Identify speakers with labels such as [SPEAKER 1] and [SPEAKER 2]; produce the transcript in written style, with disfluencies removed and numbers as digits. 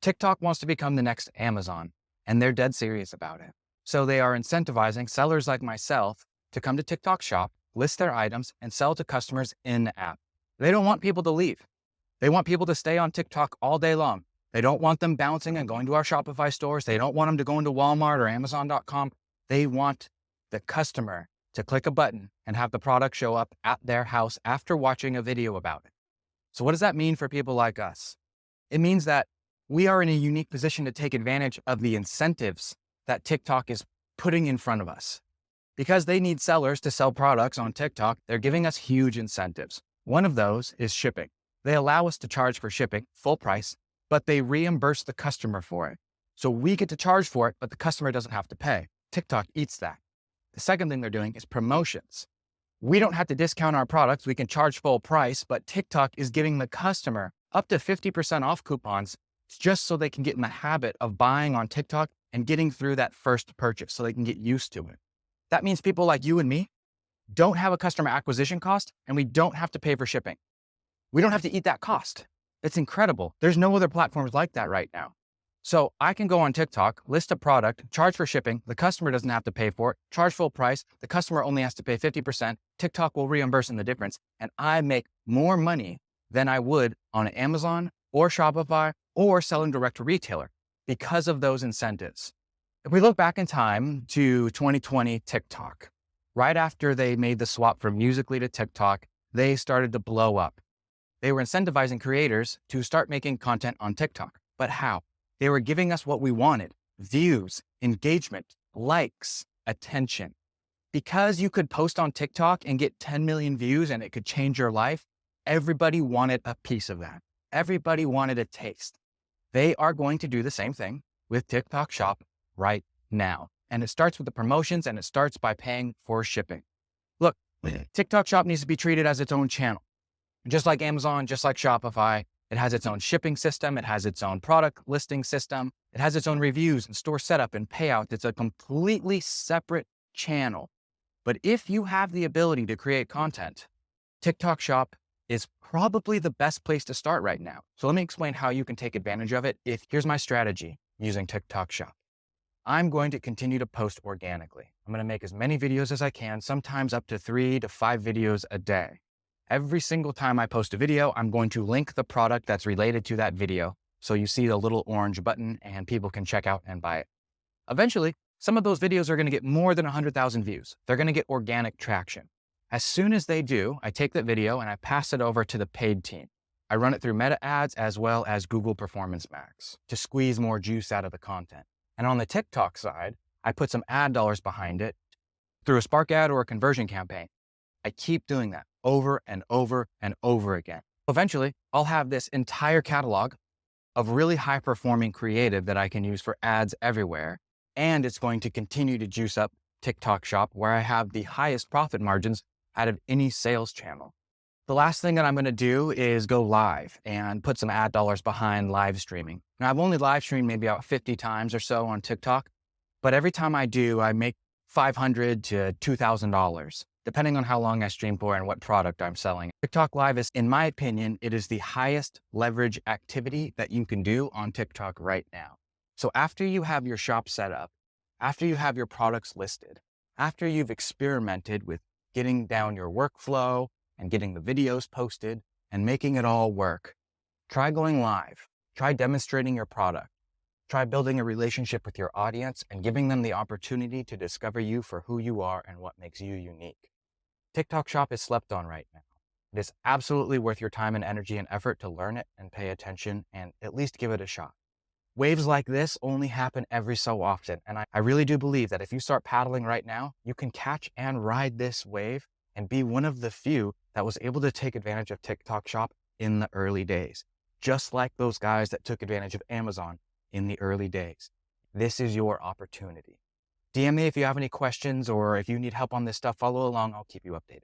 [SPEAKER 1] TikTok wants to become the next Amazon, and they're dead serious about it. So they are incentivizing sellers like myself to come to TikTok Shop, list their items, and sell to customers in the app. They don't want people to leave. They want people to stay on TikTok all day long. They don't want them bouncing and going to our Shopify stores. They don't want them to go into Walmart or Amazon.com. They want the customer to click a button and have the product show up at their house after watching a video about it. So what does that mean for people like us? It means that we are in a unique position to take advantage of the incentives that TikTok is putting in front of us. Because they need sellers to sell products on TikTok, they're giving us huge incentives. One of those is shipping. They allow us to charge for shipping full price, but they reimburse the customer for it. So we get to charge for it, but the customer doesn't have to pay. TikTok eats that. The second thing they're doing is promotions. We don't have to discount our products. We can charge full price, but TikTok is giving the customer up to 50% off coupons just so they can get in the habit of buying on TikTok and getting through that first purchase so they can get used to it. That means people like you and me don't have a customer acquisition cost, and we don't have to pay for shipping. We don't have to eat that cost. It's incredible. There's no other platforms like that right now. So I can go on TikTok, list a product, charge for shipping. The customer doesn't have to pay for it, charge full price. The customer only has to pay 50%. TikTok will reimburse in the difference. And I make more money than I would on Amazon or Shopify or selling direct to retailer because of those incentives. If we look back in time to 2020 TikTok, right after they made the swap from Musical.ly to TikTok, they started to blow up. They were incentivizing creators to start making content on TikTok. But how? They were giving us what we wanted: views, engagement, likes, attention. Because you could post on TikTok and get 10 million views and it could change your life, everybody wanted a piece of that. Everybody wanted a taste. They are going to do the same thing with TikTok Shop right now. And it starts with the promotions, and it starts by paying for shipping. Look, TikTok Shop needs to be treated as its own channel. Just like Amazon, just like Shopify, it has its own shipping system. It has its own product listing system. It has its own reviews and store setup and payout. It's a completely separate channel. But if you have the ability to create content, TikTok Shop is probably the best place to start right now. So let me explain how you can take advantage of it. Here's my strategy using TikTok Shop. I'm going to continue to post organically. I'm going to make as many videos as I can, sometimes up to 3 to 5 videos a day. Every single time I post a video, I'm going to link the product that's related to that video. So you see the little orange button and people can check out and buy it. Eventually, some of those videos are going to get more than 100,000 views. They're going to get organic traction. As soon as they do, I take that video and I pass it over to the paid team. I run it through Meta ads as well as Google Performance Max to squeeze more juice out of the content. And on the TikTok side, I put some ad dollars behind it through a Spark ad or a conversion campaign. I keep doing that over and over and over again. Eventually, I'll have this entire catalog of really high performing creative that I can use for ads everywhere. And it's going to continue to juice up TikTok Shop, where I have the highest profit margins out of any sales channel. The last thing that I'm going to do is go live and put some ad dollars behind live streaming. Now, I've only live streamed maybe about 50 times or so on TikTok, but every time I do, I make $500 to $2,000, depending on how long I stream for and what product I'm selling. TikTok Live is, in my opinion, it is the highest leverage activity that you can do on TikTok right now. So after you have your shop set up, after you have your products listed, after you've experimented with getting down your workflow and getting the videos posted and making it all work, try going live, try demonstrating your product, try building a relationship with your audience and giving them the opportunity to discover you for who you are and what makes you unique. TikTok Shop is slept on right now. It is absolutely worth your time and energy and effort to learn it and pay attention and at least give it a shot. Waves like this only happen every so often. And I really do believe that if you start paddling right now, you can catch and ride this wave and be one of the few that was able to take advantage of TikTok Shop in the early days, just like those guys that took advantage of Amazon in the early days. This is your opportunity. DM me if you have any questions or if you need help on this stuff, follow along. I'll keep you updated.